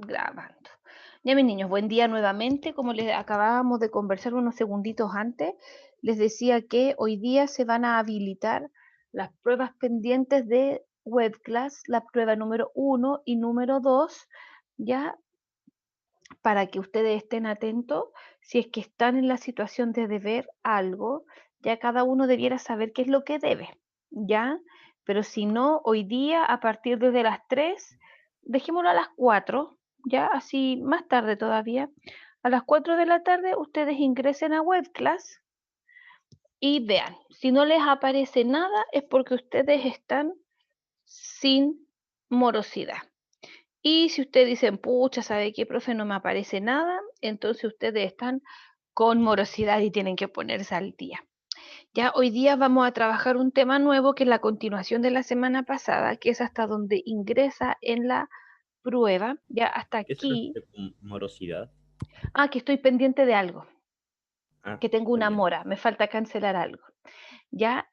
Grabando. Ya, mis niños, buen día nuevamente. Como les acabábamos de conversar unos segunditos antes, les decía que hoy día se van a habilitar las pruebas pendientes de WebClass, la prueba número 1 y número 2, ya para que ustedes estén atentos si es que están en la situación de deber algo, ya cada uno debiera saber qué es lo que debe, ¿ya? Pero si no, hoy día a partir de las 3, dejémoslo a las 4, ¿ya? Así más tarde todavía. A las 4 de la tarde ustedes ingresen a WebClass y vean, si no les aparece nada es porque ustedes están sin morosidad. Y si ustedes dicen, pucha, ¿sabe qué, profe? No me aparece nada, entonces ustedes están con morosidad y tienen que ponerse al día. Ya hoy día vamos a trabajar un tema nuevo que es la continuación de la semana pasada, que es hasta donde ingresa en la prueba, ya hasta ¿Qué se aquí. refiere con morosidad? Ah, que estoy pendiente de algo, Ah, que tengo una pendiente. mora, me falta cancelar algo. Ya,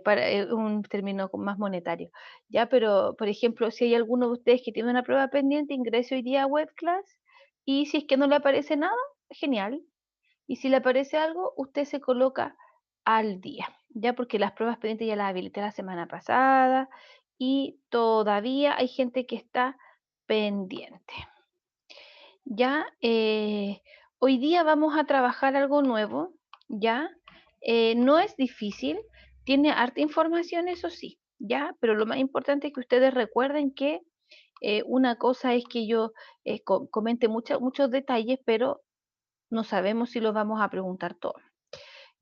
para un término más monetario. Ya, pero por ejemplo, si hay alguno de ustedes que tiene una prueba pendiente, ingrese hoy día a WebClass y si es que no le aparece nada, genial. Y si le aparece algo, usted se coloca al día, ya porque las pruebas pendientes ya las habilité la semana pasada y todavía hay gente que está pendiente. Ya, hoy día vamos a trabajar algo nuevo, ya, no es difícil, tiene harta información, eso sí, ya, pero lo más importante es que ustedes recuerden que una cosa es que yo comente muchos detalles, pero no sabemos si los vamos a preguntar todos.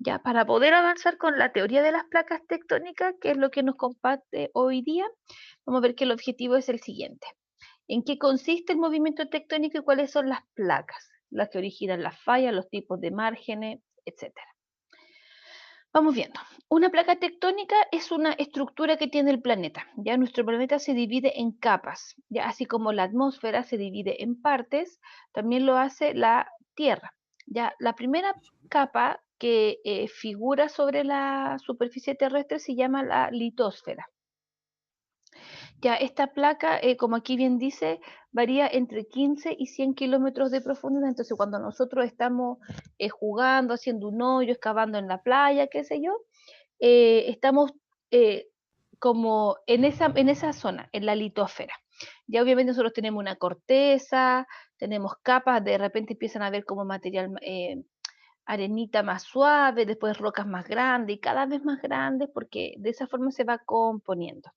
Ya, para poder avanzar con la teoría de las placas tectónicas, que es lo que nos comparte hoy día, vamos a ver que el objetivo es el siguiente. ¿En qué consiste el movimiento tectónico y cuáles son las placas? Las que originan las fallas, los tipos de márgenes, etcétera. Vamos viendo. Una placa tectónica es una estructura que tiene el planeta. Ya nuestro planeta se divide en capas, ya así como la atmósfera se divide en partes, también lo hace la Tierra. Ya la primera capa que figura sobre la superficie terrestre se llama la litosfera. Ya esta placa, como aquí bien dice, varía entre 15 y 100 kilómetros de profundidad. Entonces, cuando nosotros estamos jugando, haciendo un hoyo, excavando en la playa, qué sé yo, estamos eh, como en esa zona, en la litosfera. Ya obviamente nosotros tenemos una corteza, tenemos capas, de repente empiezan a ver como material, arenita más suave, después rocas más grandes y cada vez más grandes, porque de esa forma se va componiendo.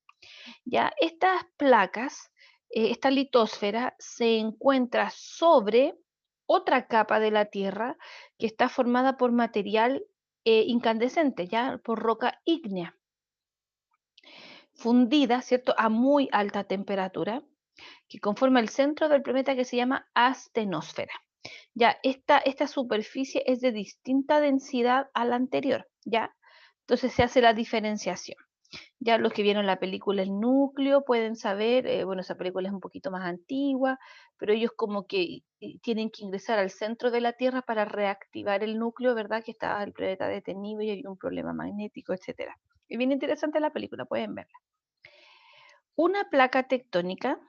Ya, estas placas, esta litosfera se encuentra sobre otra capa de la Tierra que está formada por material incandescente, ya por roca ígnea, fundida, ¿cierto?, a muy alta temperatura, que conforma el centro del planeta que se llama astenosfera. Ya, esta superficie es de distinta densidad a la anterior, ¿ya? Entonces se hace la diferenciación. Ya los que vieron la película El Núcleo pueden saber, bueno, esa película es un poquito más antigua, pero ellos como que tienen que ingresar al centro de la Tierra para reactivar el núcleo, ¿verdad? Que estaba el planeta detenido y había un problema magnético, etcétera. Es bien interesante la película, pueden verla. Una placa tectónica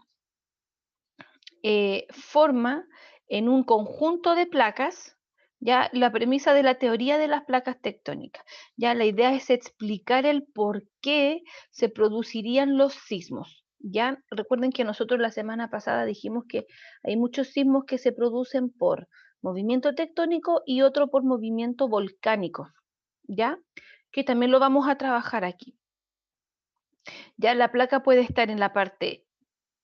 forma en un conjunto de placas, ya la premisa de la teoría de las placas tectónicas. Ya la idea es explicar el por qué se producirían los sismos. Ya recuerden que nosotros la semana pasada dijimos que hay muchos sismos que se producen por movimiento tectónico y otro por movimiento volcánico, ¿ya? Que también lo vamos a trabajar aquí. Ya la placa puede estar en la parte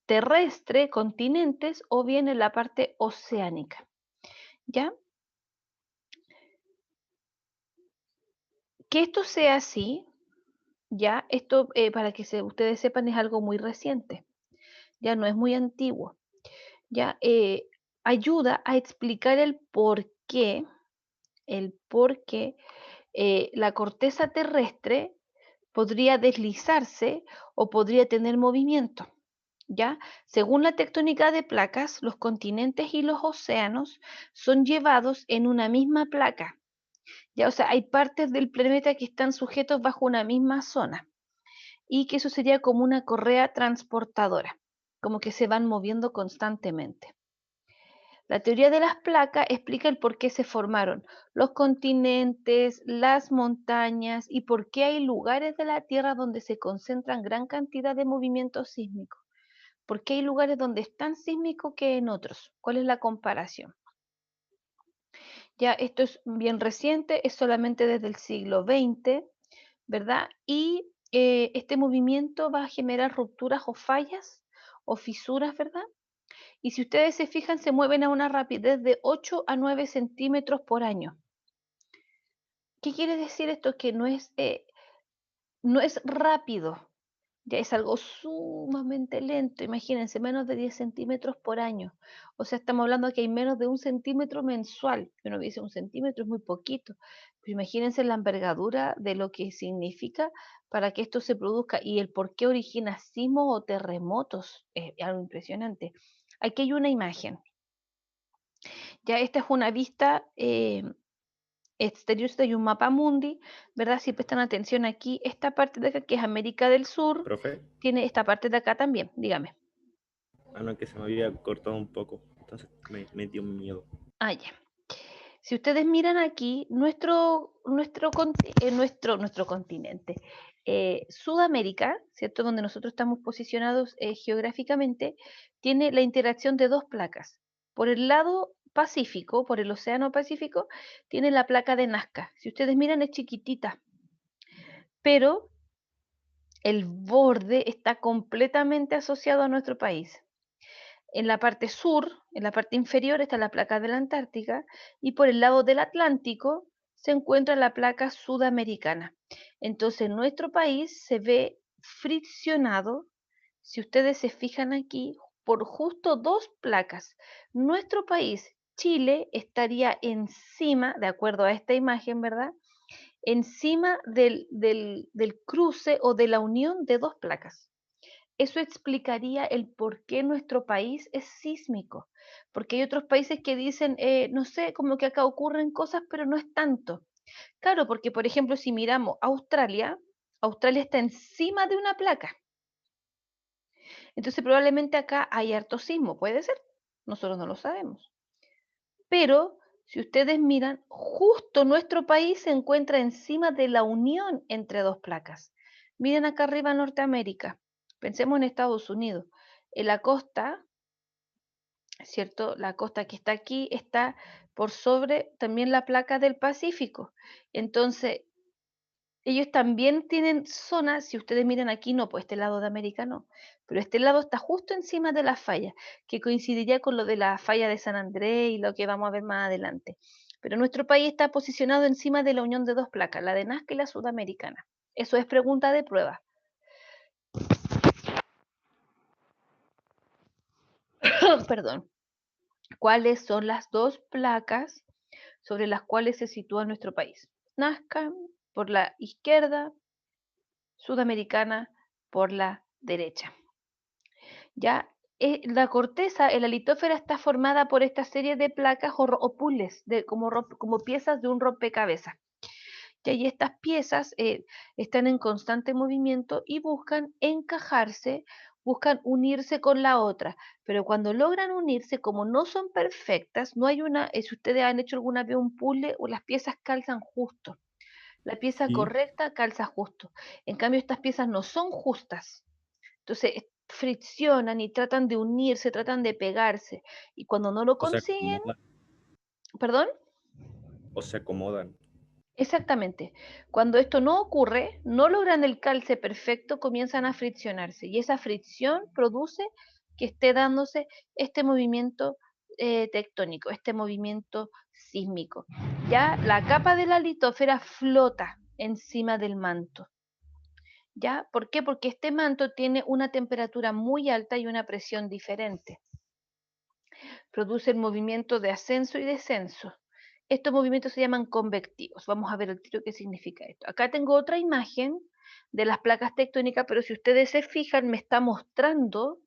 terrestre, continentes, o bien en la parte oceánica, ¿ya? Que esto sea así, ¿ya? Esto, para que ustedes sepan, es algo muy reciente, ya no es muy antiguo, ¿ya? Ayuda a explicar el por qué la corteza terrestre podría deslizarse o podría tener movimiento. ¿Ya? Según la tectónica de placas, los continentes y los océanos son llevados en una misma placa. ¿Ya? O sea, hay partes del planeta que están sujetos bajo una misma zona y que eso sería como una correa transportadora, como que se van moviendo constantemente. La teoría de las placas explica el por qué se formaron los continentes, las montañas y por qué hay lugares de la Tierra donde se concentran gran cantidad de movimientos sísmicos. ¿Por qué hay lugares donde es tan sísmico que en otros? ¿Cuál es la comparación? Ya esto es bien reciente, es solamente desde el siglo XX, ¿verdad? Y este movimiento va a generar rupturas o fallas o fisuras, ¿verdad? Y si ustedes se fijan, se mueven a una rapidez de 8 a 9 centímetros por año. ¿Qué quiere decir esto? Que no es rápido, ya es algo sumamente lento. Imagínense, menos de 10 centímetros por año. O sea, estamos hablando de que hay menos de 1 centímetro mensual. Uno dice 1 centímetro es muy poquito, pero imagínense la envergadura de lo que significa para que esto se produzca y el por qué origina sismos o terremotos. Es algo impresionante. Aquí hay una imagen. Ya esta es una vista exterior de un mapa mundi, ¿verdad? Si prestan atención aquí, esta parte de acá que es América del Sur, Profe, tiene esta parte de acá también, dígame. no, que se me había cortado un poco, entonces me dio miedo. Ah, ya. Si ustedes miran aquí, nuestro continente, Sudamérica, ¿cierto? Donde nosotros estamos posicionados geográficamente, tiene la interacción de dos placas. Por el lado Pacífico, por el Océano Pacífico, tiene la placa de Nazca. Si ustedes miran, es chiquitita, pero el borde está completamente asociado a nuestro país. En la parte sur, en la parte inferior, está la placa de la Antártica y por el lado del Atlántico se encuentra la placa sudamericana. Entonces nuestro país se ve friccionado, si ustedes se fijan aquí, por justo dos placas. Nuestro país, Chile, estaría encima, de acuerdo a esta imagen, ¿verdad? Encima del cruce o de la unión de dos placas. Eso explicaría el por qué nuestro país es sísmico, porque hay otros países que dicen, no sé, como que acá ocurren cosas, pero no es tanto. Claro, porque por ejemplo, si miramos Australia, Australia está encima de una placa, entonces probablemente acá hay harto sismo, puede ser, nosotros no lo sabemos. Pero si ustedes miran, justo nuestro país se encuentra encima de la unión entre dos placas. Miren acá arriba Norteamérica, pensemos en Estados Unidos. En la costa, ¿cierto? La costa que está aquí está por sobre también la placa del Pacífico. Entonces, ellos también tienen zonas, si ustedes miran aquí, no, pues este lado de América no, pero este lado está justo encima de la falla, que coincidiría con lo de la falla de San Andrés y lo que vamos a ver más adelante. Pero nuestro país está posicionado encima de la unión de dos placas, la de Nazca y la sudamericana. Eso es pregunta de prueba. Perdón. ¿Cuáles son las dos placas sobre las cuales se sitúa nuestro país? Nazca por la izquierda, sudamericana por la derecha. Ya la corteza, la litósfera está formada por esta serie de placas o puzzles, como piezas de un rompecabezas. Y estas piezas están en constante movimiento y buscan encajarse, buscan unirse con la otra, pero cuando logran unirse, como no son perfectas, no hay una, si ustedes han hecho alguna vez un puzzle, o las piezas calzan justo, la pieza Sí, correcta calza justo, en cambio estas piezas no son justas, entonces friccionan y tratan de unirse, tratan de pegarse, y cuando no lo o se consiguen, acomodan, perdón. o se acomodan. Exactamente. Cuando esto no ocurre, no logran el calce perfecto, comienzan a friccionarse y esa fricción produce que esté dándose este movimiento tectónico, este movimiento sísmico. Ya la capa de la litósfera flota encima del manto. ¿Ya? ¿Por qué? Porque este manto tiene una temperatura muy alta y una presión diferente. Produce el movimiento de ascenso y descenso. Estos movimientos se llaman convectivos. Vamos a ver el tiro qué significa esto. Acá tengo otra imagen de las placas tectónicas, pero si ustedes se fijan, me está mostrando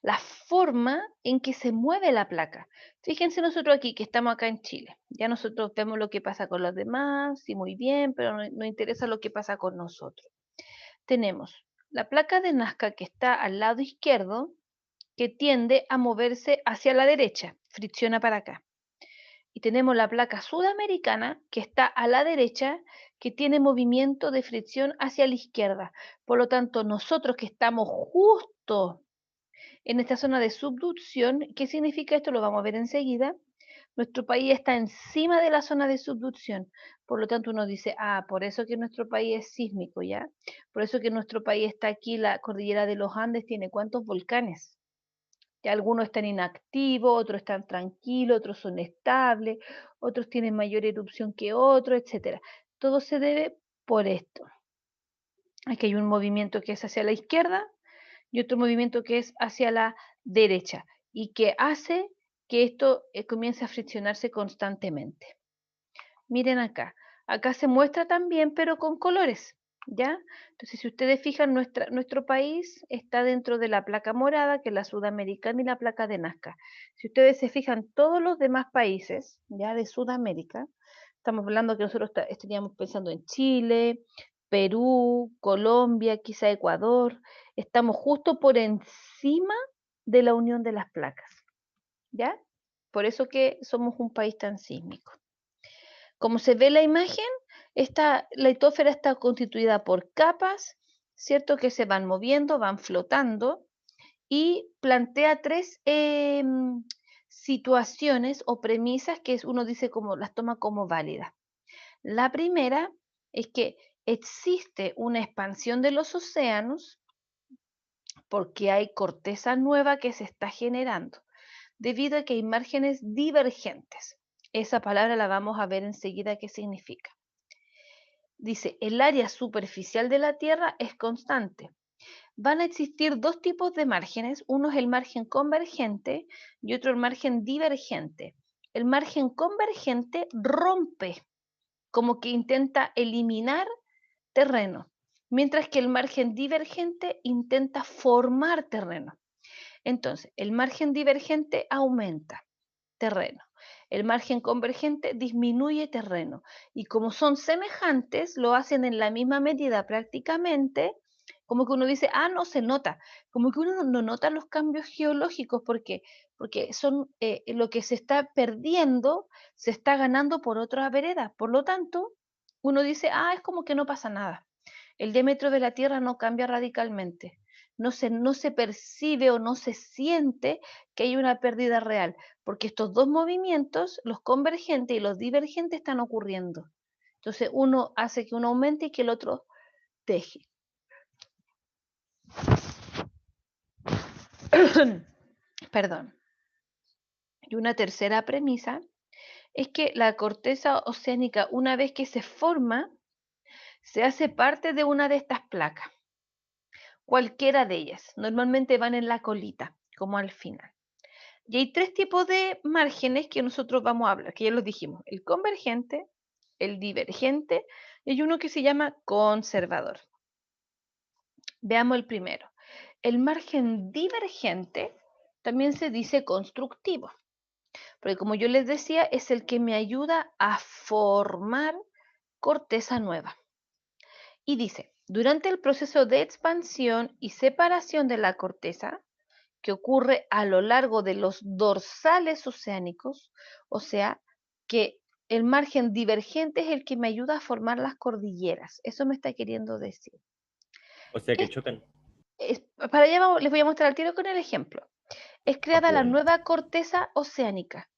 la forma en que se mueve la placa. Fíjense nosotros aquí, que estamos acá en Chile. Ya nosotros vemos lo que pasa con los demás, sí, muy bien, pero no interesa lo que pasa con nosotros. Tenemos la placa de Nazca que está al lado izquierdo, que tiende a moverse hacia la derecha, fricciona para acá. Y tenemos la placa sudamericana, que está a la derecha, que tiene movimiento de fricción hacia la izquierda. Por lo tanto, nosotros que estamos justo en esta zona de subducción, ¿qué significa esto? Lo vamos a ver enseguida. Nuestro país está encima de la zona de subducción. Por lo tanto, uno dice, ah, por eso que nuestro país es sísmico, ¿ya? Por eso que nuestro país está aquí, la cordillera de los Andes tiene ¿cuántos volcanes? Que algunos están inactivos, otros están tranquilos, otros son estables, otros tienen mayor erupción que otros, etcétera. Todo se debe por esto. Aquí hay un movimiento que es hacia la izquierda y otro movimiento que es hacia la derecha y que hace que esto comience a friccionarse constantemente. Miren acá, acá se muestra también, pero con colores, ¿ya? Entonces, si ustedes fijan, nuestro país está dentro de la placa morada, que es la sudamericana, y la placa de Nazca. Si ustedes se fijan, todos los demás países, ya de Sudamérica, estamos hablando que nosotros estaríamos pensando en Chile, Perú, Colombia, quizá Ecuador, estamos justo por encima de la unión de las placas, ¿ya? Por eso que somos un país tan sísmico. Como se ve en la imagen, la litosfera está constituida por capas, ¿cierto? Que se van moviendo, van flotando y plantea tres situaciones o premisas que uno dice como las toma como válidas. La primera es que existe una expansión de los océanos porque hay corteza nueva que se está generando, debido a que hay márgenes divergentes. Esa palabra la vamos a ver enseguida qué significa. Dice, el área superficial de la Tierra es constante. Van a existir dos tipos de márgenes, uno es el margen convergente y otro el margen divergente. El margen convergente rompe, como que intenta eliminar terreno, mientras que el margen divergente intenta formar terreno. Entonces, el margen divergente aumenta terreno. El margen convergente disminuye terreno. Y como son semejantes, lo hacen en la misma medida prácticamente, como que uno dice, ah, no se nota. Como que uno no nota los cambios geológicos porque son lo que se está perdiendo, se está ganando por otra vereda. Por lo tanto, uno dice, ah, es como que no pasa nada. El diámetro de la Tierra no cambia radicalmente. No se percibe o no se siente que hay una pérdida real, porque estos dos movimientos, los convergentes y los divergentes, están ocurriendo. Entonces uno hace que uno aumente y que el otro deje. Perdón. Y una tercera premisa es que la corteza oceánica, una vez que se forma, se hace parte de una de estas placas. Cualquiera de ellas. Normalmente van en la colita, como al final. Y hay tres tipos de márgenes que nosotros vamos a hablar, que ya los dijimos, el convergente, el divergente y hay uno que se llama conservador. Veamos el primero. El margen divergente también se dice constructivo, porque como yo les decía, es el que me ayuda a formar corteza nueva. Y dice, durante el proceso de expansión y separación de la corteza, que ocurre a lo largo de los dorsales oceánicos, o sea, que el margen divergente es el que me ayuda a formar las cordilleras. Eso me está queriendo decir. O sea que chocan. Para allá les voy a mostrar al tiro con el ejemplo. Es creada la Bueno. nueva corteza oceánica,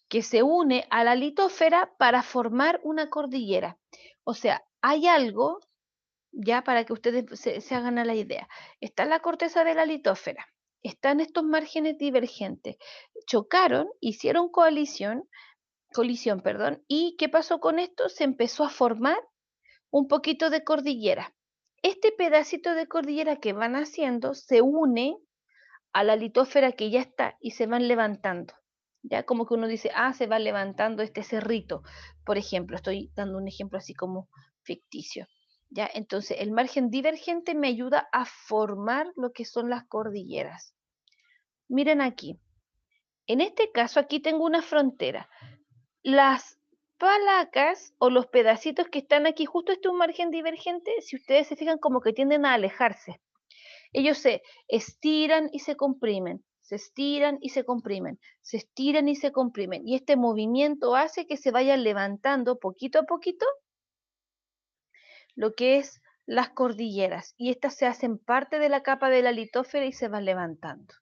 que se une a la litósfera para formar una cordillera. O sea, hay algo, ya para que ustedes se hagan a la idea. Está la corteza de la litósfera, están estos márgenes divergentes, chocaron, hicieron colisión, perdón, y ¿qué pasó con esto? Se empezó a formar un poquito de cordillera. Este pedacito de cordillera que van haciendo se une a la litósfera que ya está y se van levantando. Ya como que uno dice, ah, se va levantando este cerrito. Por ejemplo, estoy dando un ejemplo así como ficticio. ¿Ya? Entonces, el margen divergente me ayuda a formar lo que son las cordilleras. Miren aquí. En este caso, aquí tengo una frontera. Las placas o los pedacitos que están aquí, justo este es un margen divergente, si ustedes se fijan como que tienden a alejarse. Ellos se estiran y se comprimen, se estiran y se comprimen, se estiran y se comprimen. Y este movimiento hace que se vayan levantando poquito a poquito lo que es las cordilleras. Y estas se hacen parte de la capa de la litósfera y se van levantando.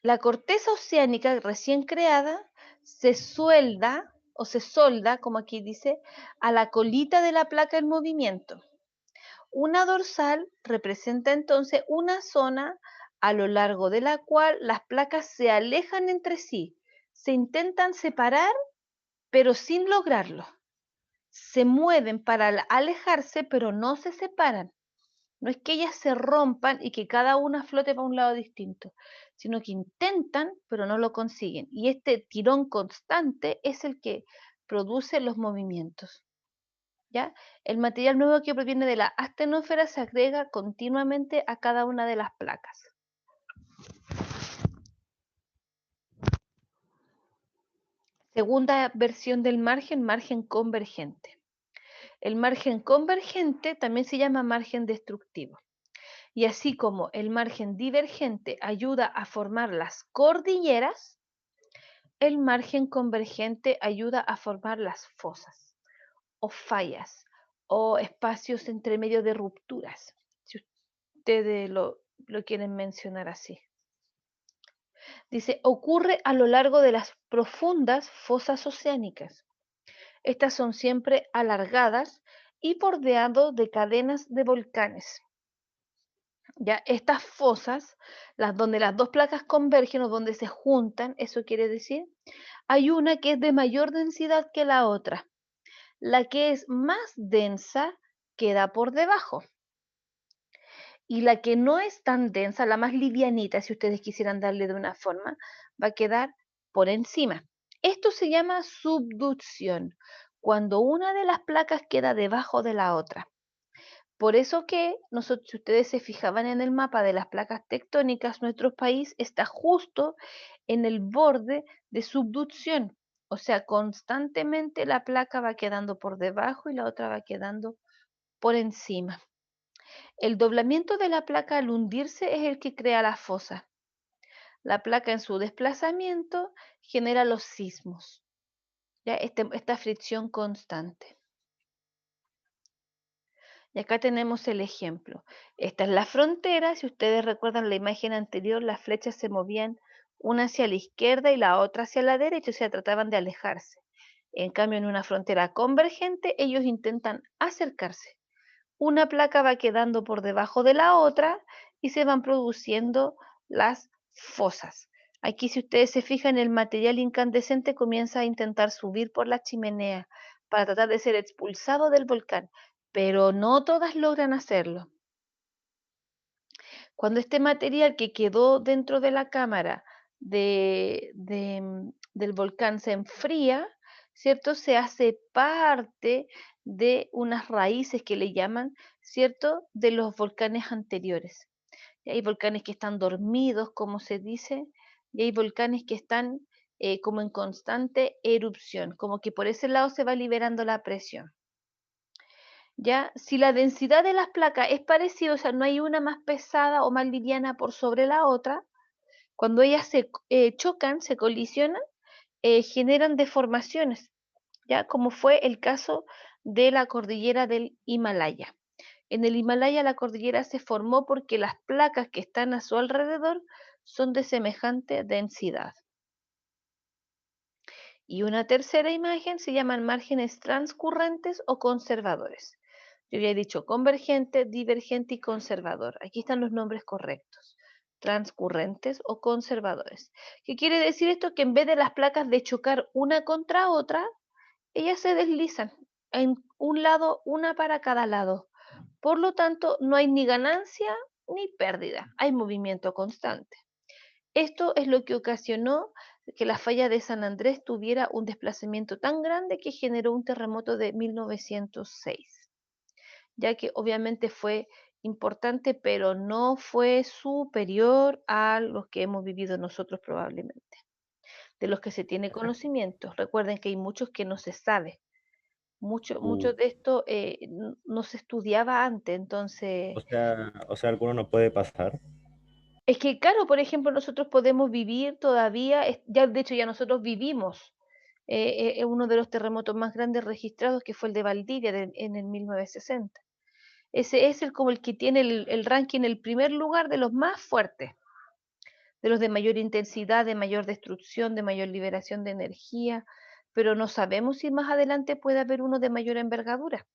La corteza oceánica recién creada se suelda o se solda, como aquí dice, a la colita de la placa en movimiento. Una dorsal representa entonces una zona a lo largo de la cual las placas se alejan entre sí, se intentan separar, pero sin lograrlo. Se mueven para alejarse, pero no se separan. No es que ellas se rompan y que cada una flote para un lado distinto, sino que intentan, pero no lo consiguen. Y este tirón constante es el que produce los movimientos. ¿Ya? El material nuevo que proviene de la astenósfera se agrega continuamente a cada una de las placas. Segunda versión del margen convergente. El margen convergente también se llama margen destructivo. Y así como el margen divergente ayuda a formar las cordilleras, el margen convergente ayuda a formar las fosas o fallas o espacios entre medio de rupturas, si ustedes lo quieren mencionar así. Dice, ocurre a lo largo de las profundas fosas oceánicas. Estas son siempre alargadas y bordeado de cadenas de volcanes. Ya, estas fosas, donde las dos placas convergen o donde se juntan, eso quiere decir, hay una que es de mayor densidad que la otra. La que es más densa queda por debajo. Y la que no es tan densa, la más livianita, si ustedes quisieran darle de una forma, va a quedar por encima. Esto se llama subducción, cuando una de las placas queda debajo de la otra. Por eso que nosotros, si ustedes se fijaban en el mapa de las placas tectónicas, nuestro país está justo en el borde de subducción. O sea, constantemente la placa va quedando por debajo y la otra va quedando por encima. El doblamiento de la placa al hundirse es el que crea la fosa. La placa en su desplazamiento genera los sismos, ¿ya? Esta fricción constante. Y acá tenemos el ejemplo. Esta es la frontera. Si ustedes recuerdan la imagen anterior, las flechas se movían una hacia la izquierda y la otra hacia la derecha, o sea, trataban de alejarse. En cambio, en una frontera convergente, ellos intentan acercarse. Una placa va quedando por debajo de la otra y se van produciendo las fosas. Aquí, si ustedes se fijan, el material incandescente comienza a intentar subir por la chimenea para tratar de ser expulsado del volcán, pero no todas logran hacerlo. Cuando este material que quedó dentro de la cámara del volcán se enfría, ¿cierto? Se hace parte de unas raíces que le llaman, ¿cierto? De los volcanes anteriores. Y hay volcanes que están dormidos, como se dice, y hay volcanes que están como en constante erupción, como que por ese lado se va liberando la presión. ¿Ya? Si la densidad de las placas es parecida, o sea, no hay una más pesada o más liviana por sobre la otra, cuando ellas se chocan, se colisionan, generan deformaciones, ¿ya? Como fue el caso de la cordillera del Himalaya. En el Himalaya la cordillera se formó porque las placas que están a su alrededor son de semejante densidad. Y una tercera imagen se llaman márgenes transcurrentes o conservadores. Yo había dicho convergente, divergente y conservador. Aquí están los nombres correctos. Transcurrentes o conservadores. ¿Qué quiere decir esto? Que en vez de las placas de chocar una contra otra, ellas se deslizan en un lado, una para cada lado. Por lo tanto, no hay ni ganancia ni pérdida, hay movimiento constante. Esto es lo que ocasionó que la falla de San Andrés tuviera un desplazamiento tan grande que generó un terremoto de 1906, ya que obviamente fue importante, pero no fue superior a los que hemos vivido nosotros probablemente, de los que se tiene conocimiento. Recuerden que hay muchos que no se sabe. Mucho Uh, de esto no se estudiaba antes, entonces o sea, alguno no puede pasar. Es que, claro, por ejemplo, nosotros podemos vivir todavía, ya de hecho ya nosotros vivimos uno de los terremotos más grandes registrados, que fue el de Valdivia en el 1960. Ese es como el que tiene el ranking, el primer lugar de los más fuertes, de los de mayor intensidad, de mayor destrucción, de mayor liberación de energía, pero no sabemos si más adelante puede haber uno de mayor envergadura.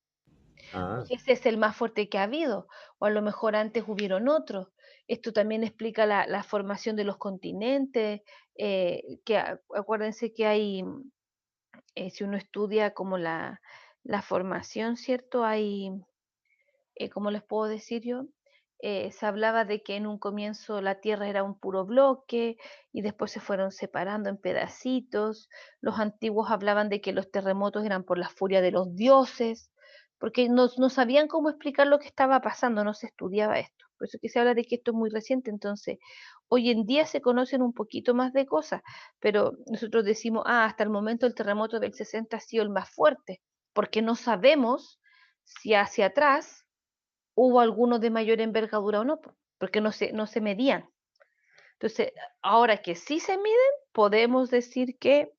Ah, Porque ese es el más fuerte que ha habido, o a lo mejor antes hubieron otros. Esto también explica la formación de los continentes, acuérdense que hay, si uno estudia como la formación, ¿cierto? Hay, ¿cómo les puedo decir yo? Se hablaba de que en un comienzo la Tierra era un puro bloque y después se fueron separando en pedacitos. Los antiguos hablaban de que los terremotos eran por la furia de los dioses, porque no sabían cómo explicar lo que estaba pasando, no se estudiaba esto. Por eso que se habla de que esto es muy reciente. Entonces, hoy en día se conocen un poquito más de cosas, pero nosotros decimos, hasta el momento el terremoto del 60 ha sido el más fuerte, porque no sabemos si hacia atrás hubo algunos de mayor envergadura o no, porque no se medían. Entonces, ahora que sí se miden, podemos decir que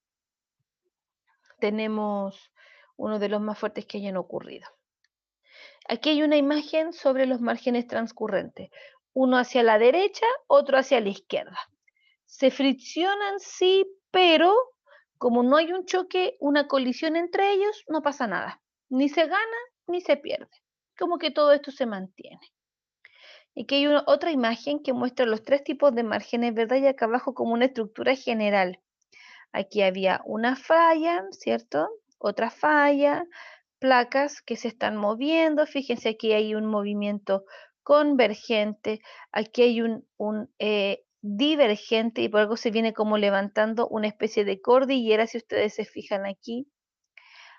tenemos uno de los más fuertes que hayan ocurrido. Aquí hay una imagen sobre los márgenes transcurrentes, uno hacia la derecha, otro hacia la izquierda. Se friccionan, sí, pero como no hay un choque, una colisión entre ellos, no pasa nada. Ni se gana ni se pierde. Como que todo esto se mantiene. Y aquí hay otra imagen que muestra los tres tipos de márgenes, ¿verdad? Y acá abajo como una estructura general. Aquí había una falla, ¿cierto? Otra falla, placas que se están moviendo. Fíjense, aquí hay un movimiento convergente, aquí hay un divergente y por algo se viene como levantando una especie de cordillera, si ustedes se fijan aquí.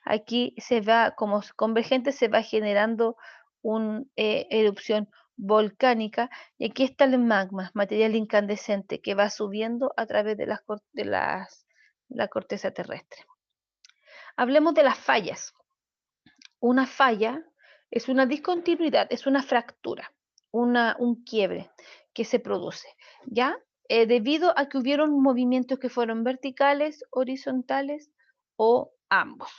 Aquí se va, como convergente, se va generando una erupción volcánica y aquí está el magma, material incandescente que va subiendo a través de la corteza terrestre. Hablemos de las fallas. Una falla es una discontinuidad, es una fractura, un quiebre que se produce, ¿ya? Debido a que hubieron movimientos que fueron verticales, horizontales o ambos.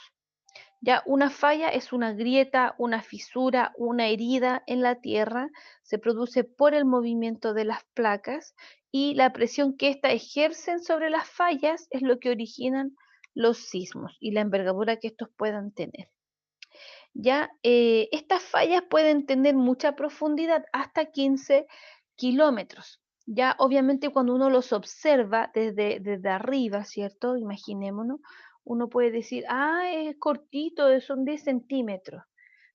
Ya una falla es una grieta, una fisura, una herida en la tierra, se produce por el movimiento de las placas y la presión que ésta ejercen sobre las fallas es lo que originan los sismos y la envergadura que estos puedan tener. Ya estas fallas pueden tener mucha profundidad, hasta 15 kilómetros. Ya obviamente cuando uno los observa desde arriba, ¿cierto? Imaginémonos, uno puede decir, es cortito, son 10 centímetros,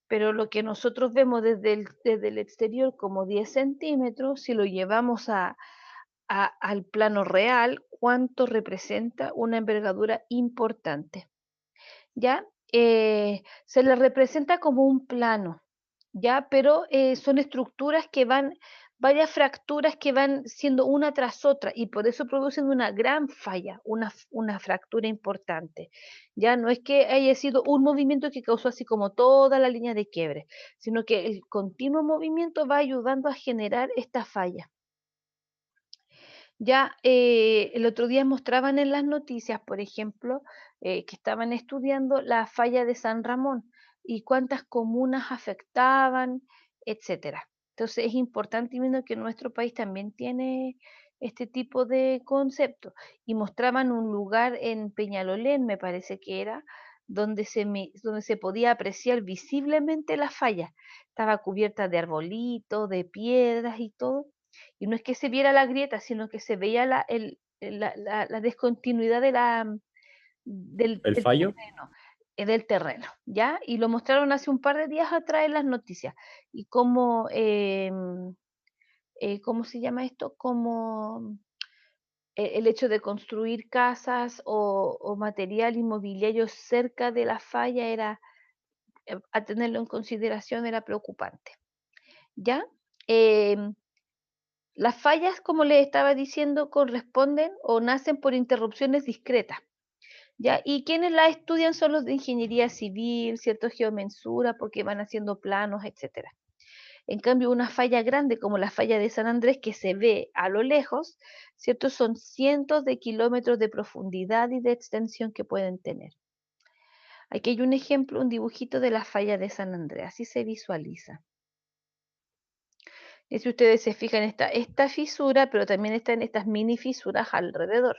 pero lo que nosotros vemos desde el exterior como 10 centímetros, si lo llevamos al plano real, ¿cuánto representa una envergadura importante? ¿Ya? Se le representa como un plano, ¿ya? Pero son estructuras que van, varias fracturas que van siendo una tras otra y por eso producen una gran falla, una fractura importante. Ya no es que haya sido un movimiento que causó así como toda la línea de quiebre, sino que el continuo movimiento va ayudando a generar esta falla. Ya el otro día mostraban en las noticias, por ejemplo, que estaban estudiando la falla de San Ramón y cuántas comunas afectaban, etcétera. Entonces es importante viendo que nuestro país también tiene este tipo de conceptos. Y mostraban un lugar en Peñalolén, me parece que era, donde se podía apreciar visiblemente la falla. Estaba cubierta de arbolitos, de piedras y todo, y no es que se viera la grieta, sino que se veía la descontinuidad el fallo. del terreno, ¿ya? Y lo mostraron hace un par de días atrás en las noticias. Y cómo, ¿cómo se llama esto? Como el hecho de construir casas o material inmobiliario cerca de la falla era, a tenerlo en consideración, era preocupante, ¿ya? Em, Las fallas, como les estaba diciendo, corresponden o nacen por interrupciones discretas, ¿ya? Y quienes las estudian son los de ingeniería civil, cierto, geomensura, porque van haciendo planos, etcétera. En cambio, una falla grande como la falla de San Andrés, que se ve a lo lejos, ¿cierto? Son cientos de kilómetros de profundidad y de extensión que pueden tener. Aquí hay un ejemplo, un dibujito de la falla de San Andrés, así se visualiza. Y si ustedes se fijan, está esta fisura, pero también están estas mini fisuras alrededor.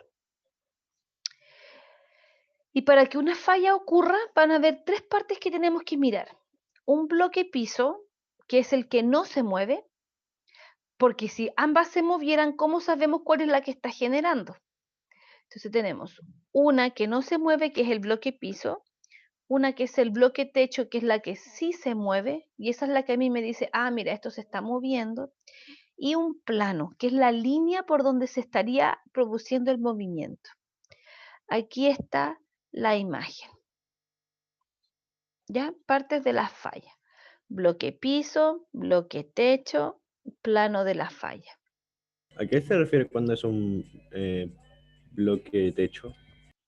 Y para que una falla ocurra, van a haber tres partes que tenemos que mirar. Un bloque piso, que es el que no se mueve, porque si ambas se movieran, ¿cómo sabemos cuál es la que está generando? Entonces tenemos una que no se mueve, que es el bloque piso, una que es el bloque techo, que es la que sí se mueve, y esa es la que a mí me dice, ah, mira, esto se está moviendo, y un plano, que es la línea por donde se estaría produciendo el movimiento. Aquí está la imagen. ¿Ya? Partes de la falla. Bloque piso, bloque techo, plano de la falla. ¿A qué se refiere cuando es un bloque de techo?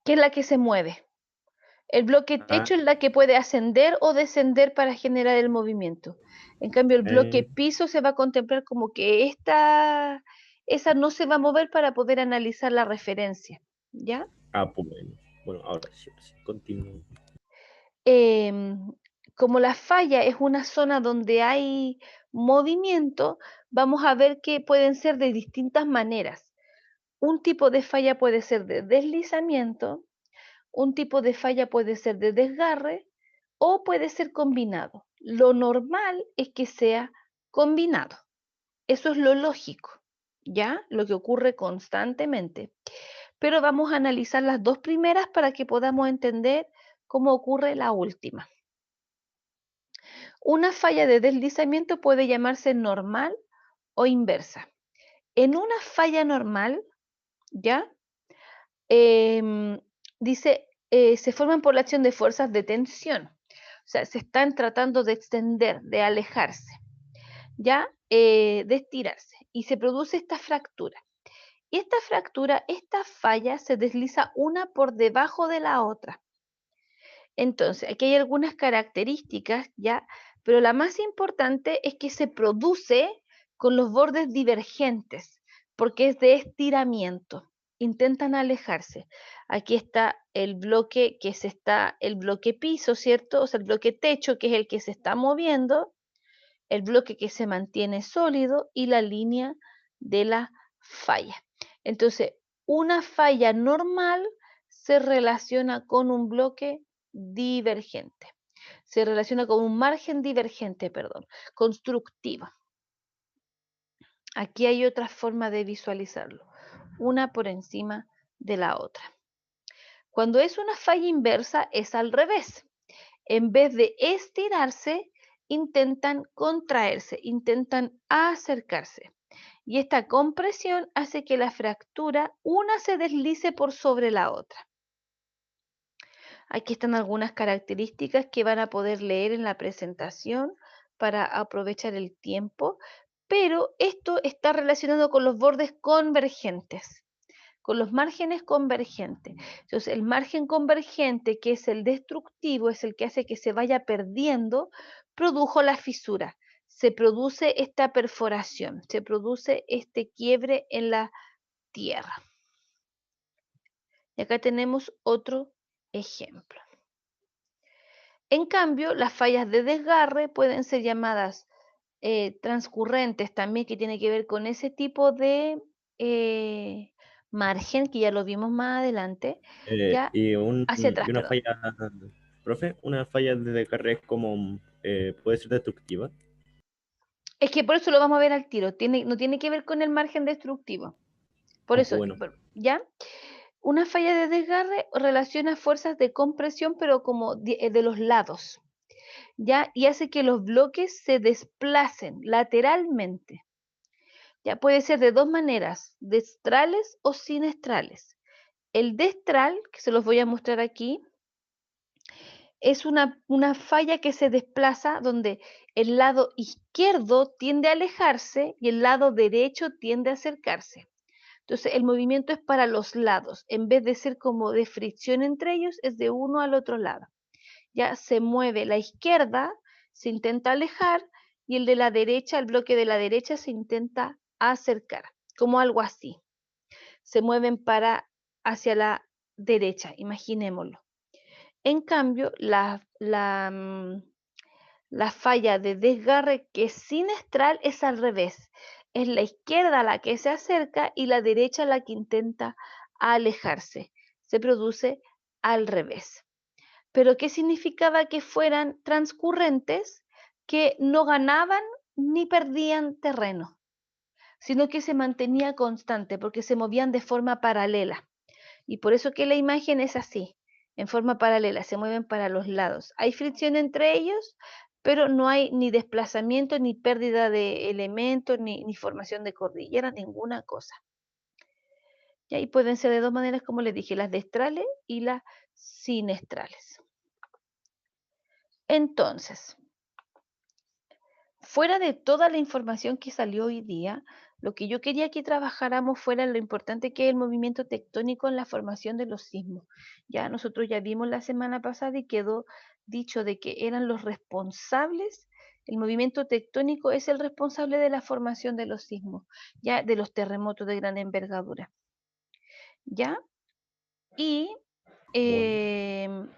¿Qué es la que se mueve? El bloque Ah, techo es la que puede ascender o descender para generar el movimiento. En cambio, el bloque eh, piso se va a contemplar como que esa no se va a mover para poder analizar la referencia. ¿Ya? pues bueno, ahora sí, continúo. Em, como la falla es una zona donde hay movimiento, vamos a ver que pueden ser de distintas maneras. Un tipo de falla puede ser de deslizamiento, un tipo de falla puede ser de desgarre o puede ser combinado. Lo normal es que sea combinado. Eso es lo lógico, ¿ya? Lo que ocurre constantemente. Pero vamos a analizar las dos primeras para que podamos entender cómo ocurre la última. Una falla de deslizamiento puede llamarse normal o inversa. En una falla normal, ¿ya? Em, dice, se forman por la acción de fuerzas de tensión. O sea, se están tratando de extender, de alejarse, ¿ya? De estirarse. Y se produce esta fractura. Y esta fractura, esta falla se desliza una por debajo de la otra. Entonces, aquí hay algunas características, ¿ya? Pero la más importante es que se produce con los bordes divergentes, porque es de estiramiento. Intentan alejarse. Aquí está el bloque el bloque piso, ¿cierto? O sea, el bloque techo, que es el que se está moviendo, el bloque que se mantiene sólido y la línea de la falla. Entonces, una falla normal se relaciona con un bloque divergente. Se relaciona con un margen divergente, perdón, constructivo. Aquí hay otra forma de visualizarlo, una por encima de la otra. Cuando es una falla inversa es al revés. En vez de estirarse, intentan contraerse, intentan acercarse. Y esta compresión hace que la fractura una se deslice por sobre la otra. Aquí están algunas características que van a poder leer en la presentación para aprovechar el tiempo, pero esto está relacionado con los bordes convergentes, con los márgenes convergentes. Entonces, el margen convergente, que es el destructivo, es el que hace que se vaya perdiendo, produjo la fisura. Se produce esta perforación, se produce este quiebre en la tierra. Y acá tenemos otro ejemplo. En cambio, las fallas de desgarre pueden ser llamadas transcurrentes también, que tiene que ver con ese tipo de margen, que ya lo vimos más adelante, ya hacia atrás, Y una perdón. falla, profe, una falla de descarga es como, puede ser destructiva. Es que por eso lo vamos a ver al tiro, no tiene que ver con el margen destructivo. Por Pues eso, bueno, ¿ya? Una falla de desgarre relaciona fuerzas de compresión, pero como de los lados, ¿ya? Y hace que los bloques se desplacen lateralmente. Ya puede ser de dos maneras, destrales o sinestrales. El destral, que se los voy a mostrar aquí, es una falla que se desplaza donde el lado izquierdo tiende a alejarse y el lado derecho tiende a acercarse. Entonces el movimiento es para los lados, en vez de ser como de fricción entre ellos, es de uno al otro lado. Ya se mueve la izquierda, se intenta alejar y el de la derecha, el bloque de la derecha se intenta acercar, como algo así. Se mueven para hacia la derecha, imaginémoslo. En cambio, la falla de desgarre que es sinestral es al revés. Es la izquierda la que se acerca y la derecha la que intenta alejarse. Se produce al revés. Pero ¿qué significaba que fueran transcurrentes que no ganaban ni perdían terreno, sino que se mantenía constante porque se movían de forma paralela? Y por eso que la imagen es así, en forma paralela, se mueven para los lados. Hay fricción entre ellos, pero no hay ni desplazamiento, ni pérdida de elementos, ni formación de cordillera, ninguna cosa. Y ahí pueden ser de dos maneras, como les dije, las destrales y las sinestrales. Entonces, fuera de toda la información que salió hoy día, lo que yo quería que trabajáramos fuera lo importante que es el movimiento tectónico en la formación de los sismos. Ya nosotros ya vimos la semana pasada y quedó dicho de que eran los responsables, el movimiento tectónico es el responsable de la formación de los sismos, ya de los terremotos de gran envergadura. ¿Ya? Y Bueno,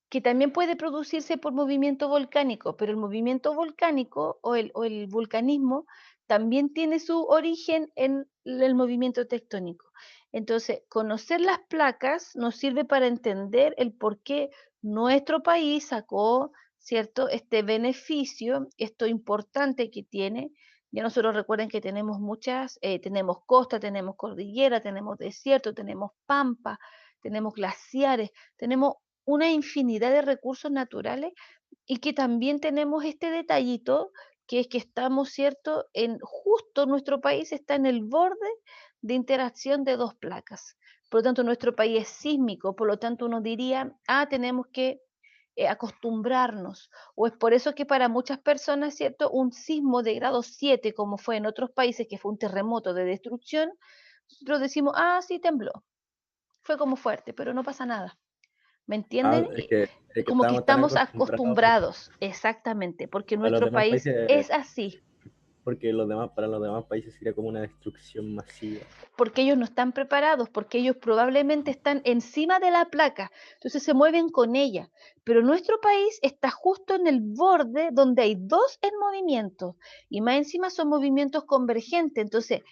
que también puede producirse por movimiento volcánico, pero el movimiento volcánico o el vulcanismo también tiene su origen en el movimiento tectónico. Entonces, conocer las placas nos sirve para entender el por qué nuestro país sacó, ¿cierto?, este beneficio, esto importante que tiene. Ya nosotros recuerden que tenemos tenemos costa, tenemos cordillera, tenemos desierto, tenemos pampa, tenemos glaciares, tenemos una infinidad de recursos naturales y que también tenemos este detallito que es que estamos, ¿cierto? En justo nuestro país está en el borde de interacción de dos placas. Por lo tanto, nuestro país es sísmico, por lo tanto uno diría, tenemos que acostumbrarnos, o es por eso que para muchas personas, ¿cierto? Un sismo de grado 7, como fue en otros países, que fue un terremoto de destrucción, nosotros decimos, sí tembló, fue como fuerte, pero no pasa nada. ¿Me entienden? es que Como que estábamos tan estamos acostumbrados acostumbrados, exactamente, porque a los nuestro demás país países, es así, porque para los demás países sería como una destrucción masiva. porque ellos no están preparados, porque ellos probablemente están encima de la placa, entonces se mueven con ella, pero nuestro país está justo en el borde donde hay dos en movimiento, y más encima son movimientos convergentes, entonces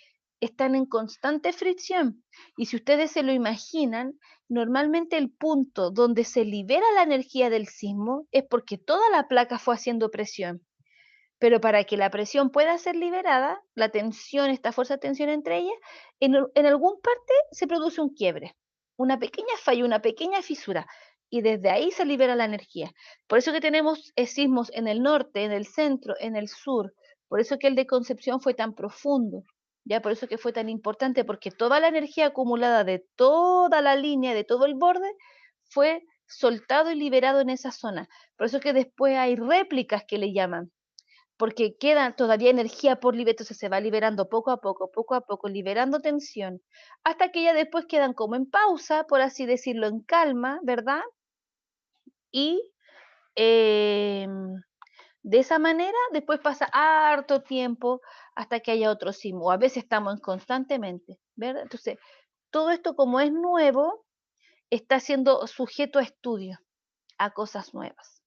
están en constante fricción, y si ustedes se lo imaginan, normalmente el punto donde se libera la energía del sismo es porque toda la placa fue haciendo presión. Pero para que la presión pueda ser liberada, la tensión, esta fuerza de tensión entre ellas, en algún parte se produce un quiebre, una pequeña falla, una pequeña fisura, y desde ahí se libera la energía. Por eso que tenemos sismos en el norte, en el centro, en el sur. Por eso que el de Concepción fue tan profundo. Ya por eso que fue tan importante, porque toda la energía acumulada de toda la línea, de todo el borde, fue soltado y liberado en esa zona. Por eso que después hay réplicas que le llaman, porque queda todavía energía por liberar, entonces se va liberando poco a poco, liberando tensión, hasta que ya después quedan como en pausa, por así decirlo, en calma, ¿verdad? Y de esa manera después pasa harto tiempo hasta que haya otro sismo, a veces estamos constantemente, ¿verdad? Entonces, todo esto como es nuevo, está siendo sujeto a estudio, a cosas nuevas.